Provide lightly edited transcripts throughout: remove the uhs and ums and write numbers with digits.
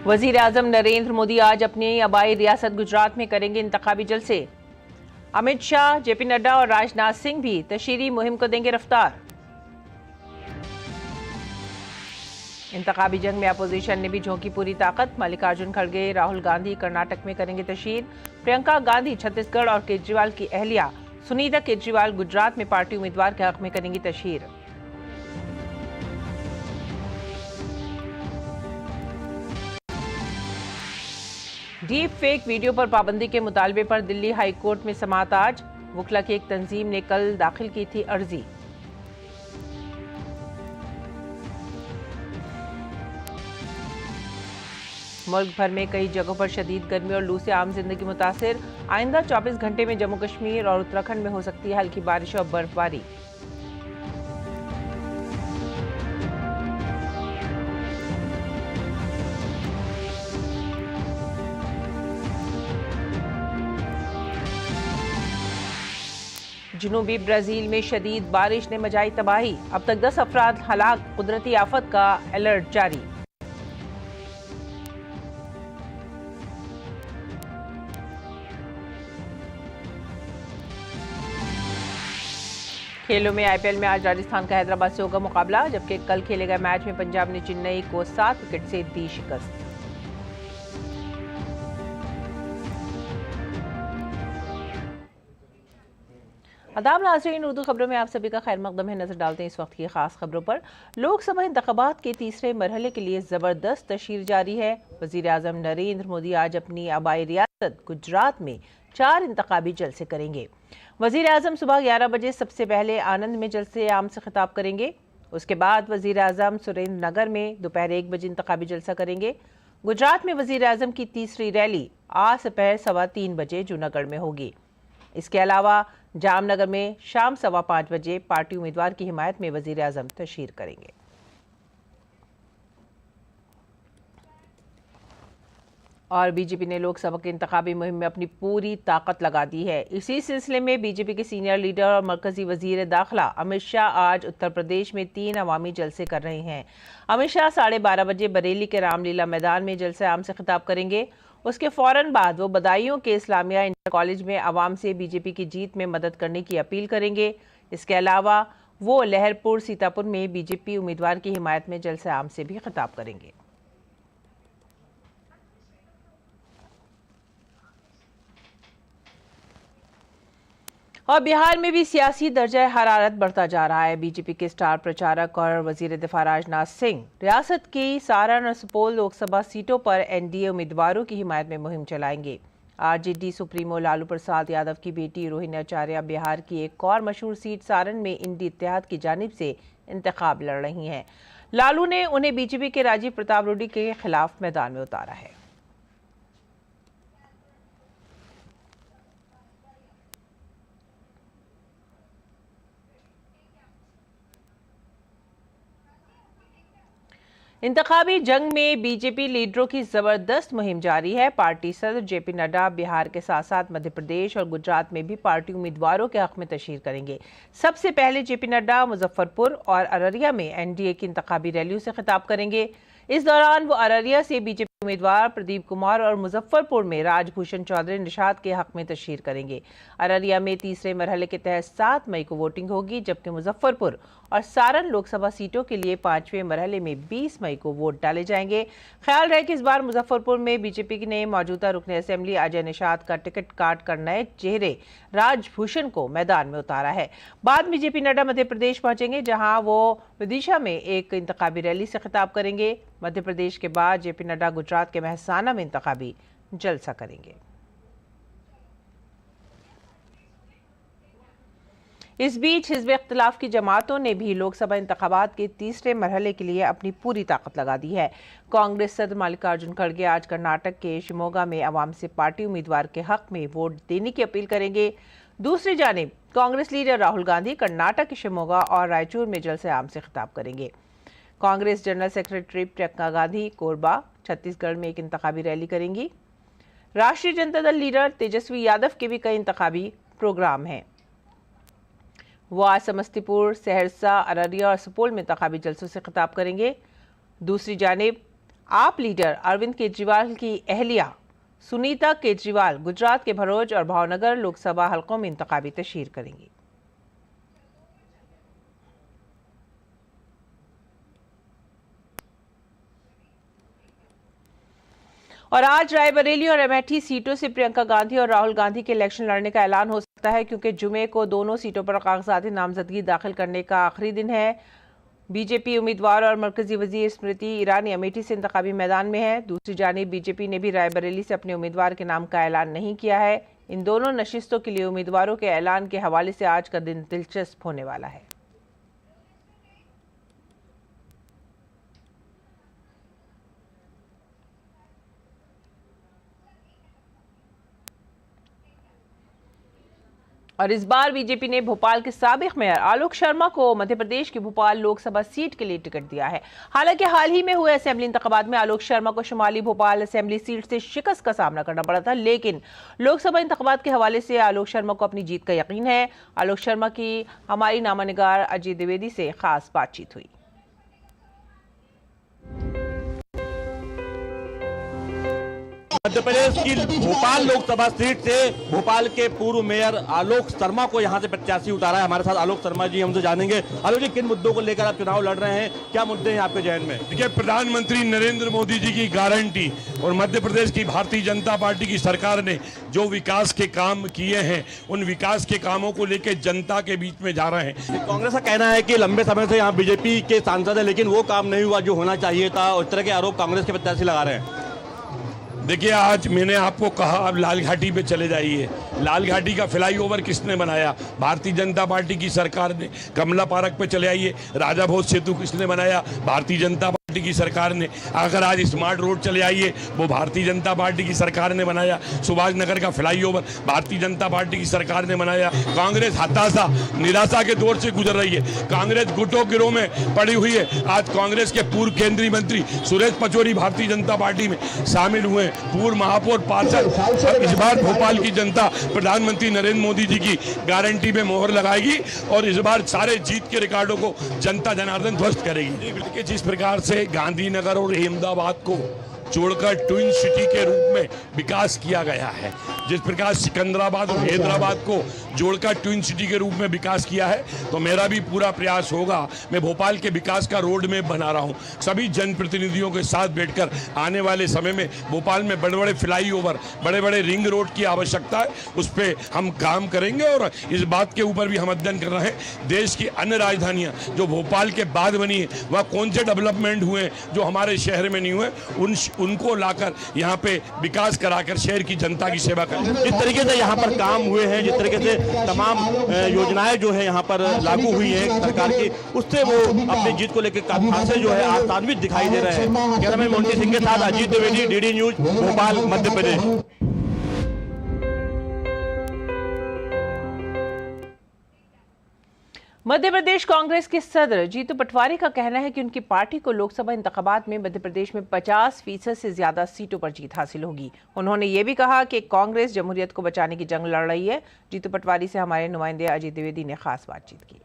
वजीर आजम नरेंद्र मोदी आज अपनी आबाई रियासत गुजरात में करेंगे इंतखाबी जलसे। अमित शाह, जेपी नड्डा और राजनाथ सिंह भी तशहीरी मुहिम को देंगे रफ्तार। इंतखाबी जंग में अपोजिशन ने भी झोंकी पूरी ताकत। मल्लिकार्जुन खड़गे, राहुल गांधी कर्नाटक में करेंगे तशहीर। प्रियंका गांधी छत्तीसगढ़ और केजरीवाल की अहलिया सुनीता केजरीवाल गुजरात में पार्टी उम्मीदवार के हक में करेंगी तशहीर। डीप फेक वीडियो पर पाबंदी के मुतालबे पर दिल्ली हाई कोर्ट में समाअत आज। वुकला की एक तंजीम ने कल दाखिल की थी अर्जी। मुल्क भर में कई जगहों पर शदीद गर्मी और लू से आम जिंदगी मुतासिर। आइंदा 24 घंटे में जम्मू कश्मीर और उत्तराखंड में हो सकती है हल्की बारिश और बर्फबारी। जनूबी ब्राजील में शदीद बारिश ने मचाई तबाही। अब तक 10 अफराद हलाक। कुदरती आफत का अलर्ट जारी। खेलों में आईपीएल में आज राजस्थान का हैदराबाद से होगा मुकाबला, जबकि कल खेले गए मैच में पंजाब ने चेन्नई को 7 विकेट से दी शिकस्त। आदाब नाज़रीन, उर्दू खबरों में आप सभी का खैर मकदम है। नजर डालते हैं इस वक्त की खास खबरों पर। लोकसभा इंतखाबात के तीसरे मरहले के लिए जबरदस्त तशहीर जारी है। वजीर आजम नरेंद्र मोदी आज अपनी आबाई रियासत गुजरात में 4 इंतखाबी जलसे करेंगे। वजीर आजम सुबह 11 बजे सबसे पहले आनंद में जलसे आम से खिताब करेंगे। उसके बाद वजीर आजम सुरेंद्र नगर में दोपहर 1 बजे इंतखाबी जलसा करेंगे। गुजरात में वजीर आजम की तीसरी रैली आज दोपहर 3:15 बजे जूनागढ़ में होगी। इसके अलावा जामनगर में शाम 5:15 बजे पार्टी उम्मीदवार की हिमायत में वजीर आजम तशहीर करेंगे। और बीजेपी ने लोकसभा के इंतखाबी मुहिम में अपनी पूरी ताकत लगा दी है। इसी सिलसिले में बीजेपी के सीनियर लीडर और मरकजी वजीर दाखिला अमित शाह आज उत्तर प्रदेश में 3 अवामी जलसे कर रहे हैं। अमित शाह 12:30 बजे बरेली के रामलीला मैदान में जलसे आम से खिताब करेंगे। उसके फौरन बाद वो बदायूं के इस्लामिया इंटर कॉलेज में आवाम से बीजेपी की जीत में मदद करने की अपील करेंगे। इसके अलावा वो लहरपुर सीतापुर में बीजेपी उम्मीदवार की हिमायत में जलसे आम से भी खिताब करेंगे। और बिहार में भी सियासी दर्जा हरारत बढ़ता जा रहा है। बीजेपी के स्टार प्रचारक और वजीर दिफा राजनाथ सिंह रियासत की सारण और सुपौल लोकसभा सीटों पर एनडीए उम्मीदवारों की हिमायत में मुहिम चलाएंगे। आरजेडी सुप्रीमो लालू प्रसाद यादव की बेटी रोहिणी आचार्य बिहार की एक और मशहूर सीट सारण में इंडी इत्तेहाद की जानिब से इंतखाब लड़ रही हैं। लालू ने उन्हें बीजेपी के राजीव प्रताप रूडी के खिलाफ मैदान में उतारा है। इंतखाबी जंग में बीजेपी लीडरों की जबरदस्त मुहिम जारी है। पार्टी सदर जेपी नड्डा बिहार के साथ साथ मध्य प्रदेश और गुजरात में भी पार्टी उम्मीदवारों के हक में तशहीर करेंगे। सबसे पहले जेपी नड्डा मुजफ्फरपुर और अररिया में एनडीए की इंतखाबी रैलियों से खिताब करेंगे। इस दौरान वो अररिया से बीजेपी उम्मीदवार प्रदीप कुमार और मुजफ्फरपुर में राजभूषण चौधरी निषाद के हक में तशहीर करेंगे। अररिया में तीसरे मरहले के तहत 7 मई को वोटिंग होगी, जबकि मुजफ्फरपुर और सारण लोकसभा सीटों के लिए 5वें मरहले में 20 मई को वोट डाले जाएंगे। ख्याल रहे कि इस बार मुजफ्फरपुर में बीजेपी ने मौजूदा रुकन असेंबली अजय निषाद का टिकट काट कर नए चेहरे राजभूषण को मैदान में उतारा है। बाद में जेपी नड्डा मध्य प्रदेश पहुंचेंगे, जहां वो विदिशा में एक इंतखाबी रैली से खिताब करेंगे। मध्य प्रदेश के बाद जेपी नड्डा गुजरात के मेहसाना में इंतखाबी जलसा करेंगे। इस बीच हिज़्ब इख्तिलाफ की जमातों ने भी लोकसभा इंतखाबात के तीसरे मरहले के लिए अपनी पूरी ताकत लगा दी है। कांग्रेस सदर मल्लिकार्जुन खड़गे आज कर्नाटक के शिमोगा में आवाम से पार्टी उम्मीदवार के हक में वोट देने की अपील करेंगे। दूसरी जानिब कांग्रेस लीडर राहुल गांधी कर्नाटक के शिमोगा और रायचूर में जलसे आम से खिताब करेंगे। कांग्रेस जनरल सेक्रेटरी प्रियंका गांधी कोरबा छत्तीसगढ़ में एक इंतखाबी रैली करेंगी। राष्ट्रीय जनता दल लीडर तेजस्वी यादव के भी कई इंतखाबी प्रोग्राम हैं। वो आज समस्तीपुर, सहरसा, अररिया और सुपौल में इंतखाबी जलसों से खिताब करेंगे। दूसरी जानिब आप लीडर अरविंद केजरीवाल की अहलिया सुनीता केजरीवाल गुजरात के भरूच और भावनगर लोकसभा हलकों में इंतखाबी तशहीर करेंगी। और आज रायबरेली और अमेठी सीटों से प्रियंका गांधी और राहुल गांधी के इलेक्शन लड़ने का ऐलान हो सकता है, क्योंकि जुमे को दोनों सीटों पर कागजाती नामजदगी दाखिल करने का आखिरी दिन है। बीजेपी उम्मीदवार और मरकजी वजीर स्मृति ईरानी अमेठी से इंतखाबी मैदान में है। दूसरी जानिब बीजेपी ने भी रायबरेली से अपने उम्मीदवार के नाम का ऐलान नहीं किया है। इन दोनों नशिस्तों के लिए उम्मीदवारों के ऐलान के हवाले से आज का दिन दिलचस्प होने वाला है। और इस बार बीजेपी ने भोपाल के साबिक मेयर आलोक शर्मा को मध्य प्रदेश की भोपाल लोकसभा सीट के लिए टिकट दिया है। हालांकि हाल ही में हुए असेंबली इंतखाबात में आलोक शर्मा को शुमाली भोपाल असेंबली सीट से शिकस्त का सामना करना पड़ा था, लेकिन लोकसभा इंतखाबात के हवाले से आलोक शर्मा को अपनी जीत का यकीन है। आलोक शर्मा की हमारी नामानिगार अजीत द्विवेदी से खास बातचीत हुई। मध्य प्रदेश की भोपाल लोकसभा सीट से भोपाल के पूर्व मेयर आलोक शर्मा को यहां से प्रत्याशी उतारा है। हमारे साथ आलोक शर्मा जी, हमसे जानेंगे आलोक जी, किन मुद्दों को लेकर आप चुनाव लड़ रहे हैं, क्या मुद्दे हैं आपके जहन में? देखिए, प्रधानमंत्री नरेंद्र मोदी जी की गारंटी और मध्य प्रदेश की भारतीय जनता पार्टी की सरकार ने जो विकास के काम किए हैं, उन विकास के कामों को लेकर जनता के बीच में जा रहे हैं। कांग्रेस का कहना है कि लंबे समय से यहाँ बीजेपी के सांसद है, लेकिन वो काम नहीं हुआ जो होना चाहिए था, और इस तरह के आरोप कांग्रेस के प्रत्याशी लगा रहे हैं। देखिए, आज मैंने आपको कहा आप लाल घाटी पे चले जाइए। लाल घाटी का फ्लाईओवर किसने बनाया? भारतीय जनता पार्टी की सरकार ने। कमला पार्क पे चले आइए, राजा भोज सेतु किसने बनाया? भारतीय जनता पार्टी की सरकार ने। अगर आज स्मार्ट रोड चले आइए, वो भारतीय जनता पार्टी की सरकार ने बनाया। सुभाष नगर का फ्लाईओवर भारतीय जनता पार्टी की सरकार ने बनाया। कांग्रेस हताशा निराशा के दौर से गुजर रही है। कांग्रेस गुटों गिरोह में पड़ी हुई है। आज कांग्रेस के पूर्व केंद्रीय मंत्री सुरेश पचौरी भारतीय जनता पार्टी में शामिल हुए, पूर्व महापौर पार्षद। इस बार भोपाल की जनता प्रधानमंत्री नरेंद्र मोदी जी की गारंटी में मोहर लगाएगी और इस बार सारे जीत के रिकॉर्डों को जनता जनार्दन ध्वस्त करेगी। जिस प्रकार से गांधीनगर और अहमदाबाद को जोड़कर ट्विन सिटी के रूप में विकास किया गया है, जिस प्रकार सिकंदराबाद और हैदराबाद को जोड़कर ट्विन सिटी के रूप में विकास किया है, तो मेरा भी पूरा प्रयास होगा। मैं भोपाल के विकास का रोड मैप बना रहा हूं। सभी जनप्रतिनिधियों के साथ बैठकर आने वाले समय में भोपाल में बड़े बड़े फ्लाईओवर, बड़े बड़े रिंग रोड की आवश्यकता है, उस पर हम काम करेंगे। और इस बात के ऊपर भी हम अध्ययन कर रहे हैं, देश की अन्य राजधानियां जो भोपाल के बाद बनी है, वह कौन से डेवलपमेंट हुए जो हमारे शहर में नहीं हुए, उनको लाकर यहाँ पे विकास कराकर शहर की जनता की सेवा करें। जिस तरीके से यहाँ पर काम हुए हैं, जिस तरीके से तमाम योजनाएं जो है यहाँ पर लागू हुई है सरकार की, उससे वो अपनी जीत को लेकर काफी खासे जो है आशान्वित दिखाई दे रहे हैं। कैमरामैन मोंटी सिंह के साथ अजीत द्विवेदी, डीडी न्यूज, भोपाल, मध्य प्रदेश। मध्य प्रदेश कांग्रेस के सदर जीतू पटवारी का कहना है कि उनकी पार्टी को लोकसभा इंतखाबात में मध्य प्रदेश में 50% से ज्यादा सीटों पर जीत हासिल होगी। उन्होंने ये भी कहा कि कांग्रेस जमहूरियत को बचाने की जंग लड़ रही है। जीतू पटवारी से हमारे नुमाइंदे अजीत द्विवेदी ने खास बातचीत की।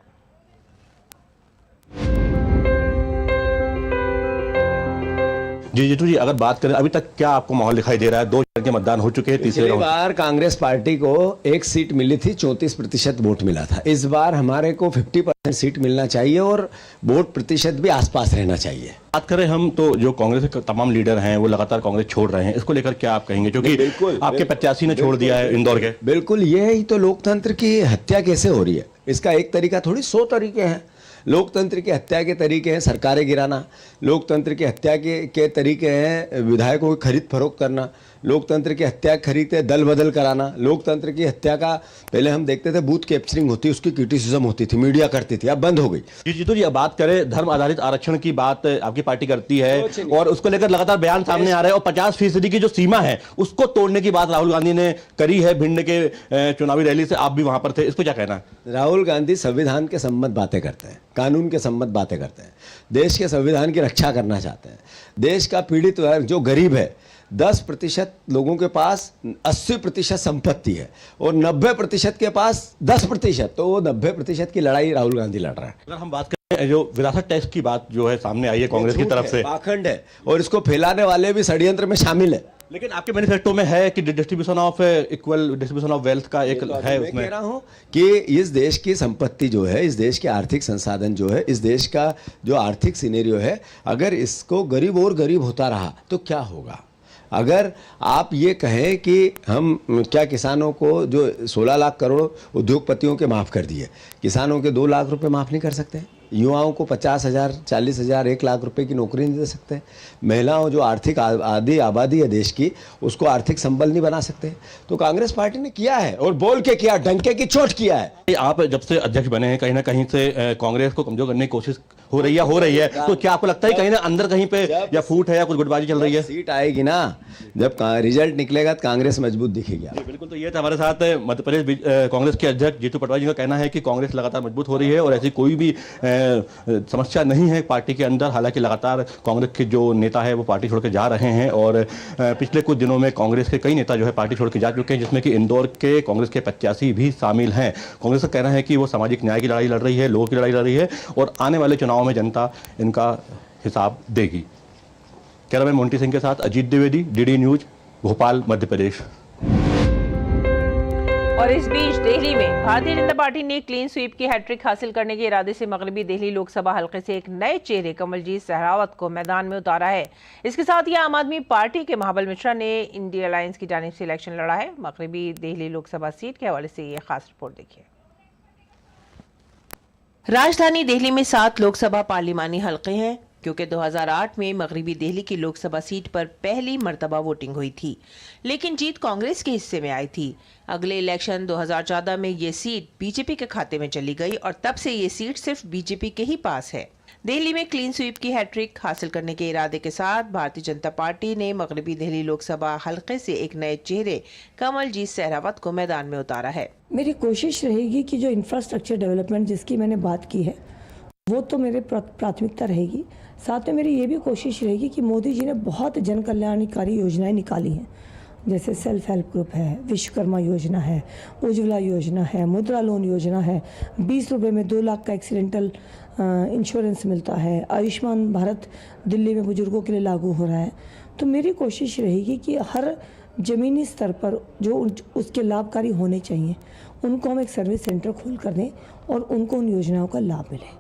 जी जीतू जी, अगर बात करें अभी तक क्या आपको माहौल दिखाई दे रहा है? 2 चरण के मतदान हो चुके हैं, तीसरे बार कांग्रेस पार्टी को 1 सीट मिली थी, 34% वोट मिला था। इस बार हमारे को 50% सीट मिलना चाहिए और वोट प्रतिशत भी आसपास रहना चाहिए। बात करें हम तो जो कांग्रेस के तमाम लीडर हैं वो लगातार कांग्रेस छोड़ रहे हैं, इसको लेकर क्या आप कहेंगे? क्योंकि आपके प्रत्याशी ने छोड़ दिया है इंदौर के। बिल्कुल, यही तो लोकतंत्र की हत्या कैसे हो रही है, इसका एक तरीका थोड़ी 100 तरीके हैं। लोकतंत्र की हत्या के तरीके हैं सरकारें गिराना, लोकतंत्र की हत्या के तरीके हैं विधायकों की खरीद फरोख्त करना, लोकतंत्र की हत्या खरीदते दल बदल कराना, लोकतंत्र की हत्या का पहले हम देखते थे बूथ कैप्चरिंग होती, उसकी क्रिटिसिज्म होती थी, मीडिया करती थी, अब बंद हो गई। जी जीतू जी, अब बात करें धर्म आधारित आरक्षण की, बात आपकी पार्टी करती है और उसको लेकर लगातार बयान सामने आ रहे हैं, और 50% की जो सीमा है उसको तोड़ने की बात राहुल गांधी ने करी है। भिंड के चुनावी रैली से आप भी वहां पर थे, इसको क्या कहना है? राहुल गांधी संविधान के सम्मत बातें करते हैं, कानून के सम्मत बातें करते हैं, देश के संविधान की रक्षा करना चाहते हैं। देश का पीड़ित वर्ग जो गरीब है, 10% लोगों के पास 80% संपत्ति है और 90% के पास 10%, तो वो 90% की लड़ाई राहुल गांधी लड़ रहा है। अगर हम बात करें जो विरासत टैक्स की बात जो है सामने आई है कांग्रेस की तरफ से, पाखंड है और इसको फैलाने वाले भी षड्यंत्र में शामिल है। लेकिन आपके मैनिफेस्टो में है कि distribution of equal distribution of wealth का एक है मैं उसमें। कह रहा हूं कि इस देश की संपत्ति जो है, इस देश के आर्थिक संसाधन जो है, इस देश का जो आर्थिक सिनेरियो है, अगर इसको गरीब और गरीब होता रहा तो क्या होगा। अगर आप ये कहें कि हम क्या किसानों को जो 16 लाख करोड़ उद्योगपतियों के माफ़ कर दिए, किसानों के 2 लाख रुपए माफ़ नहीं कर सकते, युवाओं को 50,000, 40,000, 1 लाख रुपए की नौकरी नहीं दे सकते, महिलाओं जो आर्थिक आधी आबादी है देश की उसको आर्थिक संबल नहीं बना सकते। तो कांग्रेस पार्टी ने किया है और बोल के किया, डंके की चोट किया है। आप जब से अध्यक्ष बने हैं कहीं ना कहीं से कांग्रेस को कमजोर करने की कोशिश हो रही है, तो क्या आपको लगता है कहीं ना अंदर कहीं पे या फूट है या कुछ गुटबाजी चल रही है? सीट आएगी ना, जब रिजल्ट निकलेगा तो कांग्रेस मजबूत दिखेगी। बिल्कुल, तो ये था हमारे साथ मध्य प्रदेश कांग्रेस के अध्यक्ष जीतू पटवारी जी का कहना है कि कांग्रेस लगातार मजबूत हो रही है और ऐसी कोई भी समस्या नहीं है पार्टी के अंदर। हालांकि लगातार कांग्रेस के जो नेता है वो पार्टी छोड़ के जा रहे हैं और पिछले कुछ दिनों में कांग्रेस के कई नेता जो है पार्टी छोड़ के जा चुके हैं, जिसमें कि इंदौर के कांग्रेस के प्रत्याशी भी शामिल हैं। कांग्रेस का कहना है कि वो सामाजिक न्याय की लड़ाई लड़ रही है, लोगों की लड़ाई लड़ रही है और आने वाले चुनाव में जनता इनका हिसाब देगी। कैमरामैन मोंटी सिंह के साथ अजीत द्विवेदी, डीडी न्यूज, भोपाल, मध्य प्रदेश। और इस बीच दिल्ली में भारतीय जनता पार्टी ने क्लीन स्वीप की हैट्रिक हासिल करने के इरादे से मगरबी दिल्ली लोकसभा हलके से एक नए चेहरे कमलजीत सहरावत को मैदान में उतारा है। इसके साथ ही आम आदमी पार्टी के महाबल मिश्रा ने इंडिया अलायंस की जानिब से इलेक्शन लड़ा है। मगरबी दिल्ली लोकसभा सीट के हवाले से ये खास रिपोर्ट देखिए। राजधानी दिल्ली में 7 लोकसभा पार्लिमानी हलके हैं, क्योंकि 2008 में मगरबी दिल्ली की लोकसभा सीट पर पहली मर्तबा वोटिंग हुई थी, लेकिन जीत कांग्रेस के हिस्से में आई थी। अगले इलेक्शन 2014 में ये सीट बीजेपी के खाते में चली गई और तब से ये सीट सिर्फ बीजेपी के ही पास है। दिल्ली में क्लीन स्वीप की हैट्रिक हासिल करने के इरादे के साथ भारतीय जनता पार्टी ने मगरबी दिल्ली लोकसभा हलके से एक नए चेहरे कमलजीत सहरावत को मैदान में उतारा है। मेरी कोशिश रहेगी कि जो इंफ्रास्ट्रक्चर डेवलपमेंट जिसकी मैंने बात की है वो तो मेरे प्राथमिकता रहेगी। साथ में मेरी ये भी कोशिश रहेगी कि मोदी जी ने बहुत जन कल्याणकारी योजनाएं निकाली हैं, जैसे सेल्फ हेल्प ग्रुप है, विश्वकर्मा योजना है, उज्ज्वला योजना है, मुद्रा लोन योजना है, 20 रुपये में 2 लाख का एक्सीडेंटल इंश्योरेंस मिलता है, आयुष्मान भारत दिल्ली में बुजुर्गों के लिए लागू हो रहा है। तो मेरी कोशिश रहेगी कि हर ज़मीनी स्तर पर जो उसके लाभकारी होने चाहिए उनको हम एक सर्विस सेंटर खोल कर दें और उनको उन योजनाओं का लाभ मिले।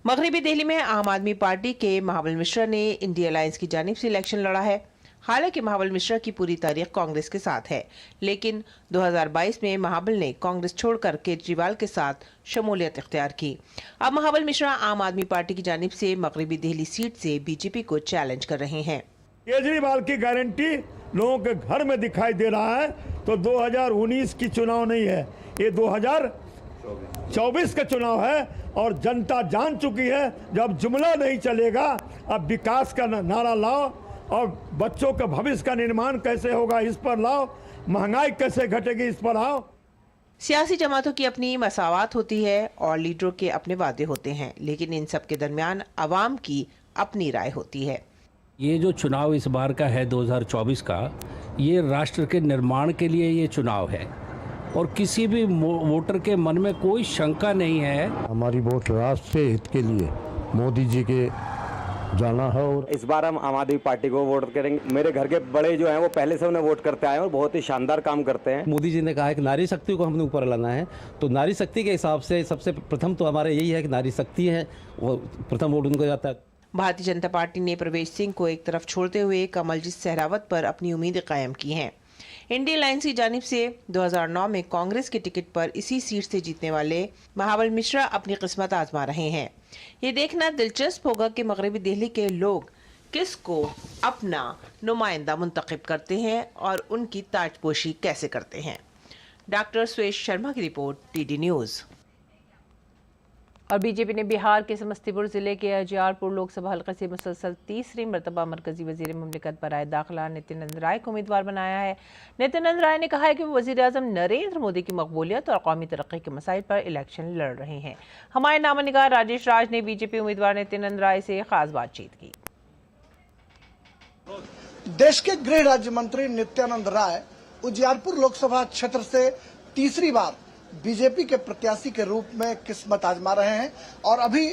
मगरबी दिल्ली में आम आदमी पार्टी के महाबल मिश्रा ने इंडिया अलायंस की जानिब से इलेक्शन लड़ा है। हालांकि महाबल मिश्रा की पूरी तारीख कांग्रेस के साथ है, लेकिन 2022 में महाबल ने कांग्रेस छोड़कर केजरीवाल के साथ शमूलियत इख्तियार की। अब महाबल मिश्रा आम आदमी पार्टी की जानिब से मगरबी दिल्ली सीट से बीजेपी को चैलेंज कर रहे हैं। केजरीवाल की गारंटी लोगों के घर में दिखाई दे रहा है, तो 2019 की चुनाव नहीं है, ये 2024 का चुनाव है और जनता जान चुकी है जब जुमला नहीं चलेगा, अब विकास का नारा लाओ और बच्चों के भविष्य का निर्माण कैसे होगा इस पर लाओ, महंगाई कैसे घटेगी इस पर आओ। सियासी जमातों की अपनी मसावत होती है और लीडरों के अपने वादे होते हैं, लेकिन इन सब के दरमियान अवाम की अपनी राय होती है। ये जो चुनाव इस बार का है 2024 का, ये राष्ट्र के निर्माण के लिए ये चुनाव है और किसी भी वोटर के मन में कोई शंका नहीं है। हमारी वोट राष्ट्र हित के लिए मोदी जी के जाना है और इस बार हम आम आदमी पार्टी को वोट करेंगे। मेरे घर के बड़े जो हैं वो पहले से उन्हें वोट करते आए हैं और बहुत ही शानदार काम करते हैं। मोदी जी ने कहा है कि नारी शक्ति को हमने ऊपर लाना है, तो नारी शक्ति के हिसाब से सबसे प्रथम तो हमारे यही है कि नारी शक्ति है, वो प्रथम वोट उनको जाता है। भारतीय जनता पार्टी ने प्रवेश सिंह को एक तरफ छोड़ते हुए कमलजीत सहरावत पर अपनी उम्मीदें कायम की हैं। इंडिया अलायंस की जानिब से 2009 में कांग्रेस के टिकट पर इसी सीट से जीतने वाले महाबल मिश्रा अपनी किस्मत आजमा रहे हैं। ये देखना दिलचस्प होगा कि मगरबी दिल्ली के लोग किसको अपना नुमाइंदा मुंतखब करते हैं और उनकी ताजपोशी कैसे करते हैं। डॉक्टर सुरेश शर्मा की रिपोर्ट, डीडी न्यूज़। और बीजेपी ने बिहार के समस्तीपुर जिले के अजियारपुर लोकसभा हल्के से मुसलसल तीसरी मरतबा मरकजी वजीर मुमलिकत बराए दाखिला नित्यानंद राय को उम्मीदवार बनाया है। नित्यानंद राय ने कहा है कि वो वजीर आजम नरेंद्र मोदी की मकबूलियत और कौमी तरक्की के मसाइल पर इलेक्शन लड़ रहे हैं। हमारे नामानिगार राजेश राज ने बीजेपी उम्मीदवार नित्यानंद राय से खास बातचीत की। देश के गृह राज्य मंत्री नित्यानंद राय उजियारपुर लोकसभा क्षेत्र से तीसरी बार बीजेपी के प्रत्याशी के रूप में किस्मत आजमा रहे हैं और अभी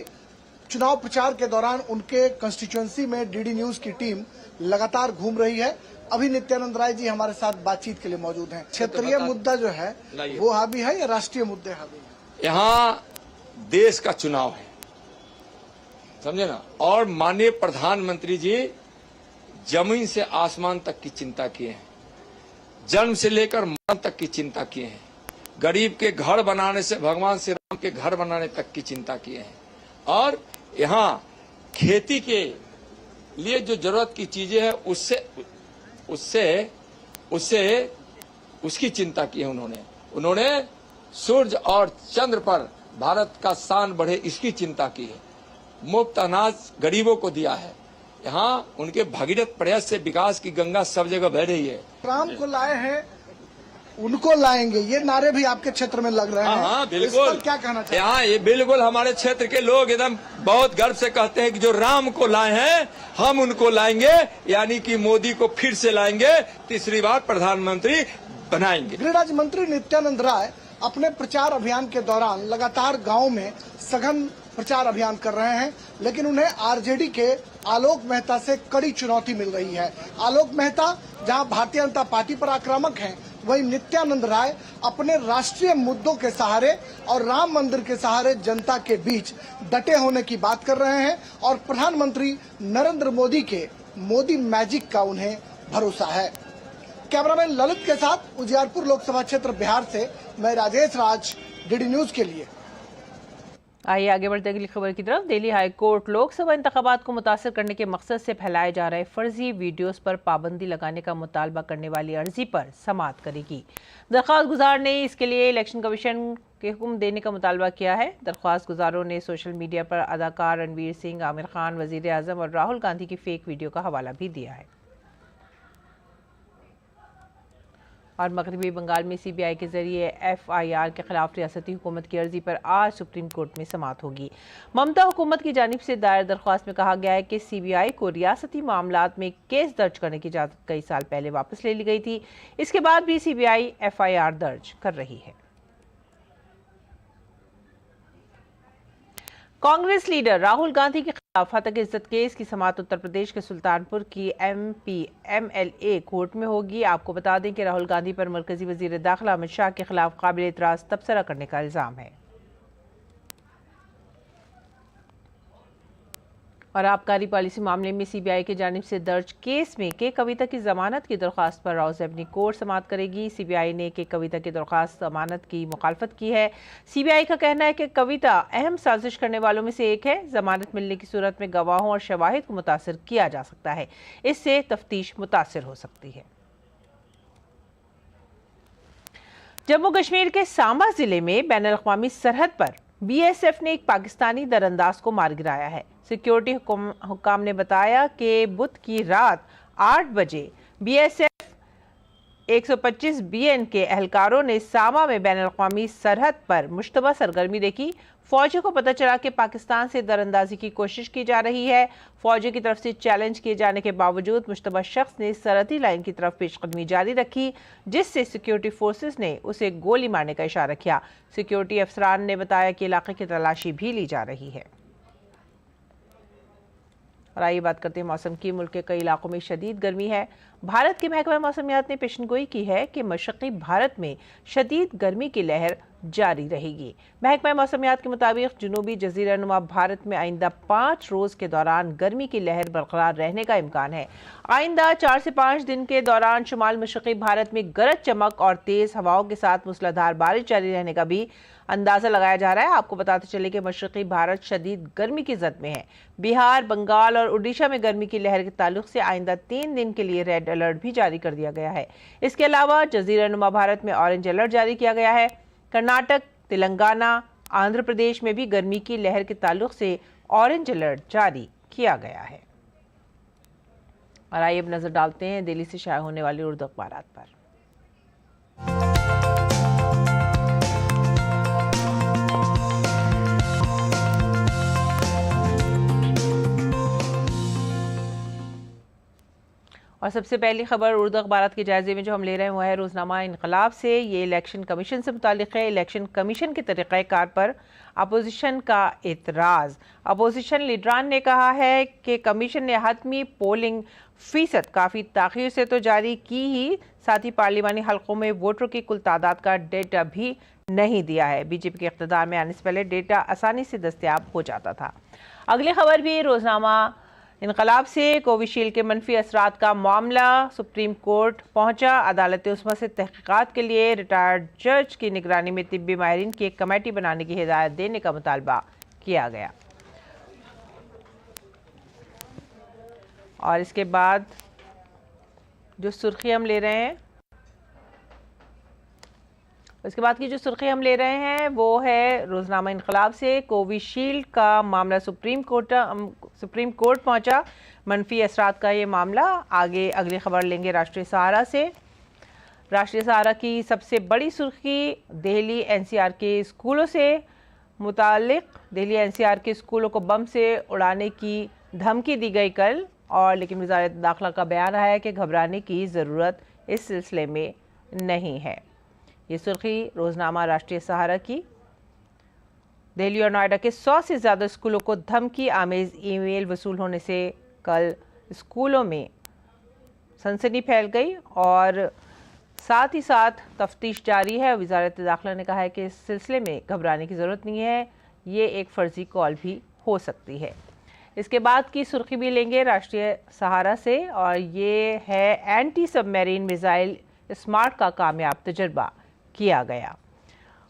चुनाव प्रचार के दौरान उनके कंस्टिट्यूएंसी में डीडी न्यूज की टीम लगातार घूम रही है। अभी नित्यानंद राय जी हमारे साथ बातचीत के लिए मौजूद हैं। क्षेत्रीय मुद्दा जो है वो हावी है या राष्ट्रीय मुद्दे हावी है? यहाँ देश का चुनाव है, समझे ना। और माननीय प्रधानमंत्री जी जमीन से आसमान तक की चिंता किए हैं, जन्म से लेकर मरण तक की चिंता किए हैं, गरीब के घर बनाने से भगवान श्री राम के घर बनाने तक की चिंता किए हैं, और यहाँ खेती के लिए जो जरूरत की चीजें हैं उसकी चिंता की है उन्होंने सूर्य और चंद्र पर भारत का शान बढ़े इसकी चिंता की है। मुफ्त अनाज गरीबों को दिया है। यहाँ उनके भगीरथ प्रयास से विकास की गंगा सब जगह बह रही है। राम को लाए हैं, उनको लाएंगे, ये नारे भी आपके क्षेत्र में लग रहे हैं। हाँ बिल्कुल, क्या कहना चाहिए? यहाँ ये बिल्कुल हमारे क्षेत्र के लोग एकदम बहुत गर्व से कहते हैं कि जो राम को लाए हैं हम उनको लाएंगे, यानी कि मोदी को फिर से लाएंगे, तीसरी बार प्रधानमंत्री बनाएंगे। गृह राज्य मंत्री नित्यानंद राय अपने प्रचार अभियान के दौरान लगातार गाँव में सघन प्रचार अभियान कर रहे हैं, लेकिन उन्हें आरजेडी के आलोक मेहता से कड़ी चुनौती मिल रही है। आलोक मेहता जहां भारतीय जनता पार्टी पर आक्रामक हैं, वहीं नित्यानंद राय अपने राष्ट्रीय मुद्दों के सहारे और राम मंदिर के सहारे जनता के बीच डटे होने की बात कर रहे हैं और प्रधानमंत्री नरेंद्र मोदी के मोदी मैजिक का उन्हें भरोसा है। कैमरामैन ललित के साथ उजियारपुर लोकसभा क्षेत्र बिहार से मैं राजेश राज, डीडी न्यूज के लिए। आइए आगे बढ़ते अगली खबर की तरफ। दिल्ली हाई कोर्ट लोकसभा इंतखाबात को मुतासर करने के मकसद से फैलाए जा रहे फर्जी वीडियोस पर पाबंदी लगाने का मुतालबा करने वाली अर्जी पर समाअत करेगी। दरख्वास्त गुजार ने इसके लिए इलेक्शन कमीशन के हुक्म देने का मुतालबा किया है। दरख्वास्त गुजारों ने सोशल मीडिया पर अदाकार रणवीर सिंह, आमिर खान, वजीर आजम और राहुल गांधी की फेक वीडियो का हवाला भी दिया है। और मगरबी बंगाल में सीबीआई के जरिए एफआईआर के खिलाफ रियासती हुकूमत की अर्जी पर आज सुप्रीम कोर्ट में समाअत होगी। ममता हुकूमत की जानिब से दायर दरख्वास्त में कहा गया है कि सीबीआई को रियासती मामलात में केस दर्ज करने की इजाजत कई साल पहले वापस ले ली गई थी। इसके बाद भी सीबीआई एफआईआर दर्ज कर रही है। कांग्रेस लीडर राहुल गांधी के खिलाफ हत्या के इज्जत केस की समाअत उत्तर प्रदेश के सुल्तानपुर की एमपी एमएलए कोर्ट में होगी। आपको बता दें कि राहुल गांधी पर मरकजी वजीर दाखिला अमित शाह के खिलाफ काबिल एतराज तबसरा करने का इल्जाम है। और आबकारी पॉलिसी मामले में सीबीआई की जानिब से दर्ज केस में के कविता की जमानत की दरख्वास्त पर रावलपिंडी कोर्ट समाअत करेगी। सीबीआई ने के कविता की दरख्वास्त जमानत की मुखालफत की है। सीबीआई का कहना है कि कविता अहम साजिश करने वालों में से एक है। जमानत मिलने की सूरत में गवाहों और शवाहिद को मुतासिर किया जा सकता है, इससे तफ्तीश मुतासिर हो सकती है। जम्मू कश्मीर के सांबा जिले में बैनुल-अक़वामी सरहद पर बीएसएफ ने एक पाकिस्तानी दरअंदाज को मार गिराया है। सिक्योरिटी हुक्काम ने बताया कि बुध की रात 8 बजे बीएसएफ 125 बीएन के एहलकारों ने सांबा में बैनुल-अक़वामी सरहद पर मुश्तबा सरगर्मी देखी। फौजी को पता चला कि पाकिस्तान से दरअंदाजी की कोशिश की जा रही है। फौजी की तरफ से चैलेंज किए जाने के बावजूद मुश्तबा शख्स ने सरहदी लाइन की तरफ पेशकदमी जारी रखी, जिससे सिक्योरिटी फोर्सेस ने उसे गोली मारने का इशारा किया। सिक्योरिटी अफसरान ने बताया कि इलाके की तलाशी भी ली जा रही है। और आइए बात करते हैं मौसम की। मुल्क के कई इलाकों में शदीद गर्मी है। भारत के महकमा मौसमियात ने पेशनगोई की है कि मशरक़ी भारत में शदीद गर्मी की लहर जारी रहेगी। महकमा मौसमियात के मुताबिक जनूबी जज़ीरा नुमा भारत में आइंदा 5 रोज़ के दौरान गर्मी की लहर बरकरार रहने का इम्कान है। आइंदा 4 से 5 दिन के दौरान शुमाल मशरक़ी भारत में गरज चमक और तेज़ हवाओं के साथ मूसलाधार बारिश जारी रहने का भी अंदाज़ा लगाया जा रहा है। आपको बताते चले कि मशरक़ी भारत शदीद गर्मी की जद में है। बिहार, बंगाल और उड़ीसा में गर्मी की लहर के ताल्लुक से आइंदा 3 दिन के लिए रेड अलर्ट भी जारी कर दिया गया है। इसके अलावा जज़ीरा नुमा भारत में ऑरेंज अलर्ट जारी किया गया है। कर्नाटक, तेलंगाना, आंध्र प्रदेश में भी गर्मी की लहर के ताल्लुक से ऑरेंज अलर्ट जारी किया गया है। और आइए अब नजर डालते हैं दिल्ली से शाया होने वाले उर्दू अखबारात पर। और सबसे पहली खबर उर्दू अखबारात के जायजे में जो हम ले रहे हैं वो है रोजनामा इनकलाब से। ये इलेक्शन कमीशन से मुतालिक है। इलेक्शन कमीशन के तरीक़ाकार पर अपोजिशन का एतराज़। अपोजिशन लीडरान ने कहा है कि कमीशन ने हतमी पोलिंग फ़ीसद काफ़ी ताख़ीर से तो जारी की ही, साथ ही पार्लिमानी हलकों में वोटरों की कुल तादाद का डेटा भी नहीं दिया है। बीजेपी के इक़्तिदार में आने से पहले डेटा आसानी से दस्तयाब हो जाता था। अगली खबर भी रोजनामा इनकलाब से। कोविशील्ड के मनफी असरात का मामला सुप्रीम कोर्ट पहुंचा। अदालत उस्मा से तहकीकात के लिए रिटायर्ड जज की निगरानी में तिब्बी माहिरीन की एक कमेटी बनाने की हिदायत देने का मुतालबा किया गया। और इसके बाद जो सुर्खी हम ले रहे हैं, उसके बाद की जो सुर्खी हम ले रहे हैं वो है रोजनामा इनकलाब से। कोविशील्ड का मामला सुप्रीम कोर्ट पहुंचा। मनफी असरात का ये मामला। आगे अगली खबर लेंगे राष्ट्रीय सहारा से। राष्ट्रीय सहारा की सबसे बड़ी सुर्खी दिल्ली एनसीआर के स्कूलों से मुतालिक। दिल्ली एनसीआर के स्कूलों को बम से उड़ाने की धमकी दी गई कल, और लेकिन वज़ारत दाखिला का बयान आया है कि घबराने की ज़रूरत इस सिलसिले में नहीं है। ये सुर्खी रोजनामा राष्ट्रीय सहारा की। दिल्ली और नोएडा के 100 से ज़्यादा स्कूलों को धमकी आमेज ईमेल वसूल होने से कल स्कूलों में सनसनी फैल गई, और साथ ही साथ तफ्तीश जारी है। वज़ारत दाखिला ने कहा है कि इस सिलसिले में घबराने की ज़रूरत नहीं है, ये एक फ़र्ज़ी कॉल भी हो सकती है। इसके बाद की सुर्खी भी लेंगे राष्ट्रीय सहारा से, और ये है एंटी सबमरीन मिसाइल स्मार्ट का कामयाब तजर्बा किया गया।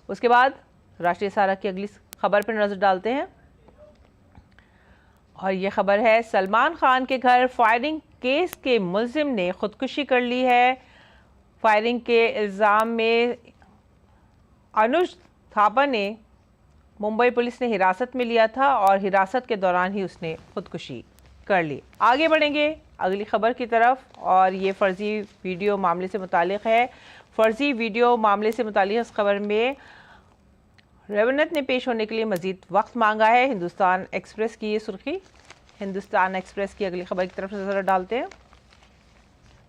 उसके बाद राष्ट्रीय सहारा की अगली खबर पर नजर डालते हैं, और ये खबर है सलमान खान के घर फायरिंग केस के मुल्जिम ने खुदकुशी कर ली है। फायरिंग के इल्ज़ाम में अनुज थापा ने मुंबई पुलिस ने हिरासत में लिया था, और हिरासत के दौरान ही उसने खुदकुशी कर ली। आगे बढ़ेंगे अगली खबर की तरफ, और ये फ़र्ज़ी वीडियो मामले से मुतालिक है। फ़र्ज़ी वीडियो मामले से मुतालिक इस खबर में रेवन्यू ने पेश होने के लिए मज़ीद वक्त मांगा है। हिंदुस्तान एक्सप्रेस की ये सुर्खी। हिंदुस्तान एक्सप्रेस की अगली खबर की तरफ नज़र डालते हैं,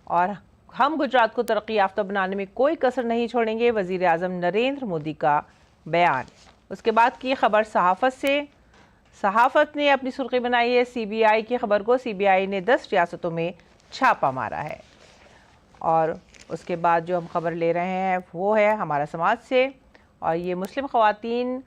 और हम गुजरात को तरक्की याफ्ता बनाने में कोई कसर नहीं छोड़ेंगे, वज़ीर आज़म नरेंद्र मोदी का बयान। उसके बाद की खबर सहाफ़त से। सहाफ़त ने अपनी सुर्खी बनाई है सीबीआई की खबर को। सीबीआई ने 10 रियासतों में छापा मारा है। और उसके बाद जो हम खबर ले रहे हैं वो है हमारा समाज से, और ये मुस्लिम ख़वातीन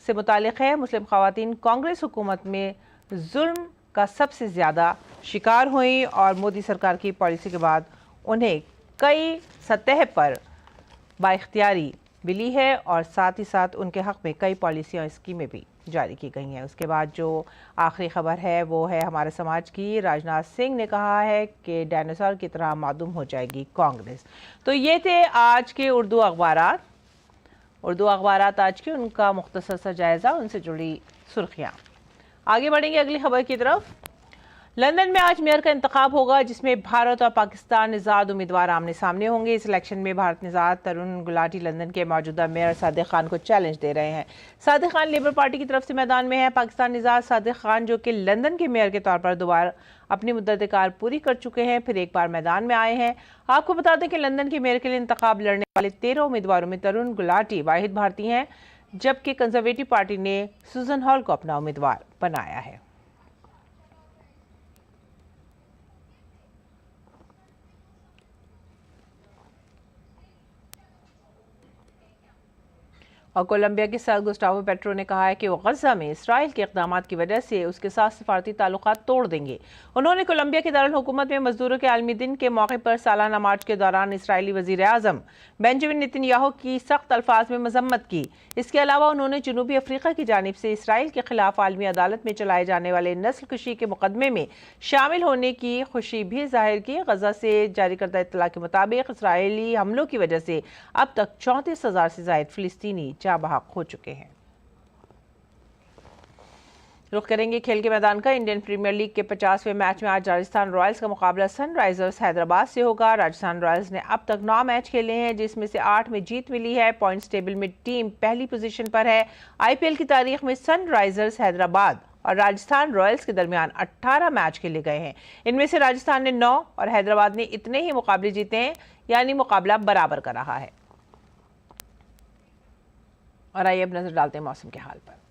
से मुतालिक है। मुस्लिम ख़वातीन कांग्रेस हुकूमत में जुल्म का सबसे ज़्यादा शिकार हुई, और मोदी सरकार की पॉलिसी के बाद उन्हें कई सतह पर बाइख्तियारी मिली है, और साथ ही साथ उनके हक़ में कई पॉलिसियाँ स्कीमें भी जारी की गई हैं। उसके बाद जो आखिरी खबर है वो है हमारे समाज की। राजनाथ सिंह ने कहा है कि डायनासोर की तरह मादूम हो जाएगी कांग्रेस। तो ये थे आज के उर्दू अखबारात आज के, उनका मुख्तसर सा जायज़ा, उनसे जुड़ी सुर्खियाँ। आगे बढ़ेंगे अगली खबर की तरफ। लंदन में आज मेयर का इंतखाब होगा, जिसमें भारत और पाकिस्तान निज़ाद उम्मीदवार आमने सामने होंगे। इस इलेक्शन में भारत निज़ाद तरुण गुलाटी लंदन के मौजूदा मेयर सादिक खान को चैलेंज दे रहे हैं। सादिक खान लेबर पार्टी की तरफ से मैदान में है। पाकिस्तान निज़ाद सादिक खान, जो कि लंदन के मेयर के तौर पर दोबारा अपनी मुद्दत कार पूरी कर चुके हैं, फिर एक बार मैदान में आए हैं। आपको बता दें कि लंदन के मेयर के लिए इंतखाब लड़ने वाले 13 उम्मीदवारों में तरुण गुलाटी वाहिद भारतीय हैं, जबकि कंजर्वेटिव पार्टी ने सुजन हॉल को अपना उम्मीदवार बनाया है। और कोलंबिया के सदर गुस्टावो पेट्रो ने कहा है कि वो गजा में इसराइल के इक़दाम की वजह से उसके साथ सिफारती ताल्लुकात तोड़ देंगे। उन्होंने कोलंबिया के दारुल हुकूमत में मजदूरों के आलमी दिन के मौके पर सालाना मार्च के दौरान इसराइली वज़ीर आज़म बेंजामिन नेतन्याहू की सख्त अल्फाज में मजम्मत की। इसके अलावा उन्होंने जनूबी अफ्रीका की जानिब से इसराइल के खिलाफ आलमी अदालत में चलाए जाने वाले नस्ल कुशी के मुकदमे में शामिल होने की खुशी भी जाहिर की। गजा से जारी करदा इत्तला के मुताबिक इसराइली हमलों की वजह से अब तक 34,000 से ज़ायद फिलिस्तीनी जा बहक हो चुके हैं। रुख करेंगे खेल के मैदान का। इंडियन प्रीमियर लीग के 50वें मैच में आज राजस्थान रॉयल्स का मुकाबला सनराइजर्स हैदराबाद से होगा। राजस्थान रॉयल्स ने अब तक 9 मैच खेले हैं, जिसमें से 8 में जीत मिली है। पॉइंट्स टेबल में टीम पहली पोजीशन पर है। आईपीएल की तारीख में सनराइजर्स हैदराबाद और राजस्थान रॉयल्स के दरमियान 18 मैच खेले गए हैं। इनमें से राजस्थान ने 9 और हैदराबाद ने इतने ही मुकाबले जीते हैं, यानी मुकाबला बराबर का रहा है। और आइए अब नजर डालते हैं मौसम के हाल पर।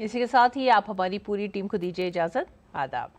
इसी के साथ ही आप हमारी पूरी टीम को दीजिए इजाजत। आदाब।